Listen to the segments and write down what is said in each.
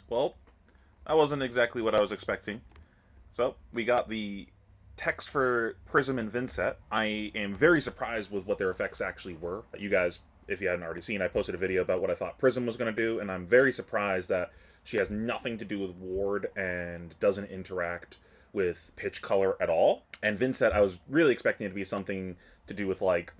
Well, that wasn't exactly what I was expecting. So, we got the text for Prism and Vinset. I am very surprised with what their effects actually were. You guys, if you hadn't already seen, I posted a video about what I thought Prism was going to do, and I'm very surprised that she has nothing to do with Ward and doesn't interact with pitch color at all. And Vinset, I was really expecting it to be something to do with like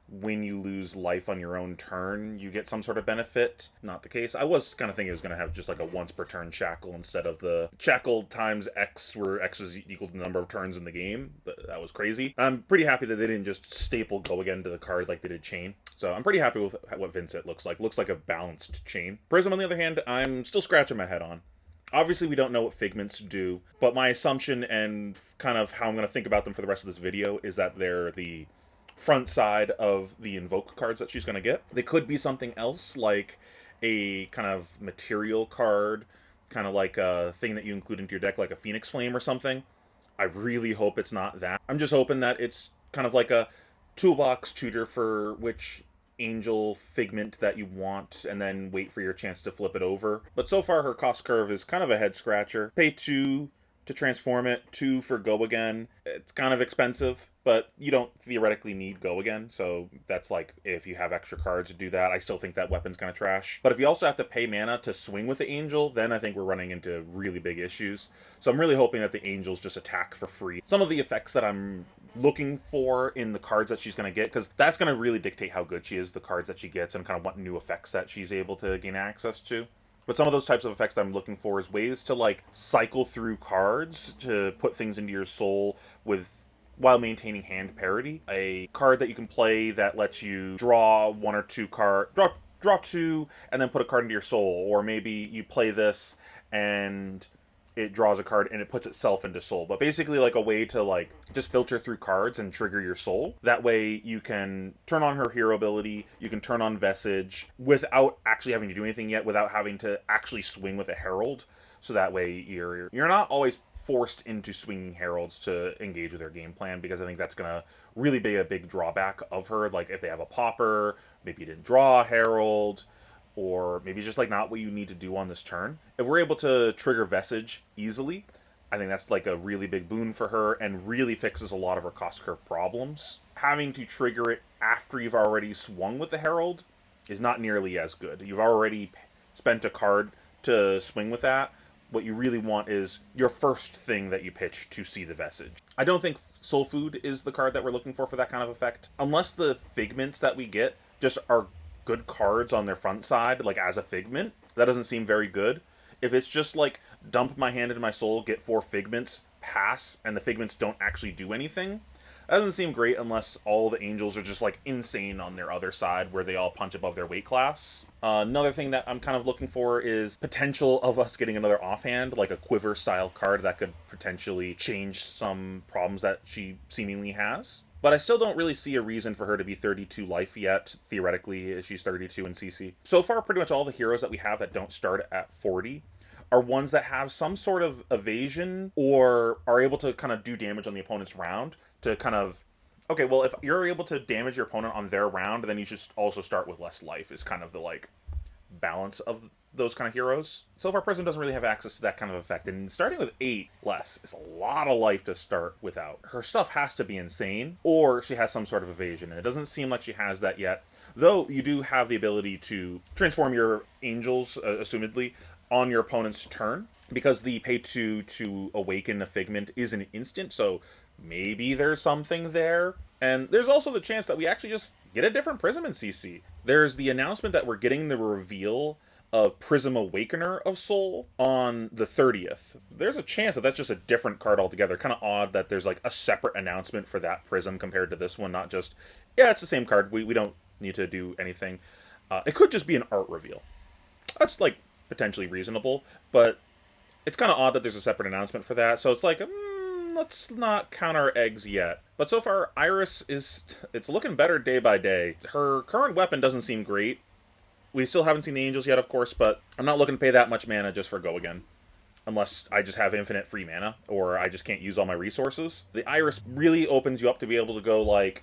when you lose life on your own turn, you get some sort of benefit. Not the case. I was kind of thinking it was going to have just like a once per turn shackle instead of the shackle times X, where X is equal to the number of turns in the game. That was crazy. I'm pretty happy that they didn't just staple Go Again to the card like they did Chain. So I'm pretty happy with what Vincent looks like. Looks like a balanced Chain. Prism, on the other hand, I'm still scratching my head on. Obviously, we don't know what Figments do, but my assumption and kind of how I'm going to think about them for the rest of this video is that they're the front side of the invoke cards that she's going to get. They could be something else, like a kind of material card, kind of like a thing that you include into your deck, like a Phoenix Flame or something. I really hope it's not that. I'm just hoping that it's kind of like a toolbox tutor for which angel figment that you want, and then wait for your chance to flip it over. But so far, her cost curve is kind of a head scratcher. Pay 2 to transform it, 2 for Go Again. It's kind of expensive, but you don't theoretically need Go Again, so that's like if you have extra cards to do that. I still think that weapon's kind of trash. But if you also have to pay mana to swing with the angel, then I think we're running into really big issues. So I'm really hoping that the angels just attack for free. Some of the effects that I'm looking for in the cards that she's going to get, because that's going to really dictate how good she is, the cards that she gets, and kind of what new effects that she's able to gain access to. But some of those types of effects that I'm looking for is ways to like cycle through cards to put things into your soul with while maintaining hand parity. A card that you can play that lets you draw one or two card draw two and then put a card into your soul, or maybe you play this and it draws a card and it puts itself into soul. But basically like a way to like just filter through cards and trigger your soul. That way you can turn on her hero ability, you can turn on Vestige without actually having to do anything yet, without having to actually swing with a Herald. So that way you're not always forced into swinging Heralds to engage with their game plan, because I think that's going to really be a big drawback of her. Like if they have a Pauper, maybe you didn't draw a Herald, or maybe it's just like not what you need to do on this turn. If we're able to trigger Vestige easily, I think that's like a really big boon for her and really fixes a lot of her cost curve problems. Having to trigger it after you've already swung with the Herald is not nearly as good. You've already spent a card to swing with that. What you really want is your first thing that you pitch to see the Vestige. I don't think Soul Food is the card that we're looking for that kind of effect. Unless the Figments that we get just are good cards on their front side, like as a Figment, that doesn't seem very good. If it's just like dump my hand into my soul, get 4 Figments, pass, and the Figments don't actually do anything, that doesn't seem great unless all the angels are just like insane on their other side, where they all punch above their weight class. Another thing that I'm kind of looking for is potential of us getting another offhand, like a quiver style card that could potentially change some problems that she seemingly has. But I still don't really see a reason for her to be 32 life yet. Theoretically, she's 32 in CC. So far, pretty much all the heroes that we have that don't start at 40 are ones that have some sort of evasion or are able to kind of do damage on the opponent's round to kind of, okay, well, if you're able to damage your opponent on their round, then you should also start with less life, is kind of the like balance of those kind of heroes. So far, Prism doesn't really have access to that kind of effect, and starting with 8 less is a lot of life to start without. Her stuff has to be insane, or she has some sort of evasion, and it doesn't seem like she has that yet, though you do have the ability to transform your angels, assumedly, on your opponent's turn, because the pay 2 to awaken a Figment is an instant, so maybe there's something there. And there's also the chance that we actually just get a different Prism in CC. There's the announcement that we're getting the reveal of Prism Awakener of Soul on the 30th. There's a chance that that's just a different card altogether. Kind of odd that there's like a separate announcement for that Prism compared to this one, not just, yeah, it's the same card, we don't need to do anything. It could just be an art reveal. That's like potentially reasonable, but it's kind of odd that there's a separate announcement for that, so it's like, let's not count our eggs yet. But so far, Iris it's looking better day by day. Her current weapon doesn't seem great. We still haven't seen the angels yet, of course, but I'm not looking to pay that much mana just for Go Again. Unless I just have infinite free mana, or I just can't use all my resources. The Iris really opens you up to be able to go, like,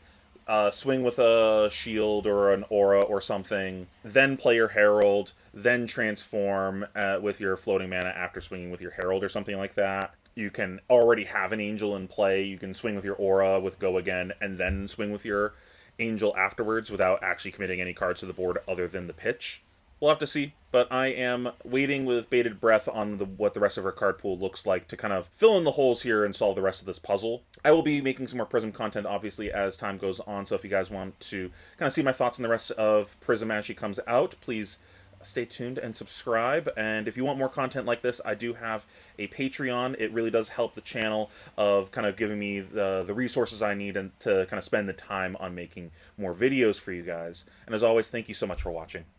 swing with a shield or an aura or something, then play your herald, then transform with your floating mana after swinging with your herald or something like that. You can already have an angel in play. You can swing with your aura with go again, and then swing with your angel afterwards without actually committing any cards to the board other than the pitch. We'll have to see, but I am waiting with bated breath on what the rest of our card pool looks like to kind of fill in the holes here and solve the rest of this puzzle. I will be making some more Prism content, obviously, as time goes on, so if you guys want to kind of see my thoughts on the rest of Prism as she comes out, please stay tuned and subscribe. And if you want more content like this, I do have a Patreon. It really does help the channel of kind of giving me the resources I need and to kind of spend the time on making more videos for you guys. And as always, thank you so much for watching.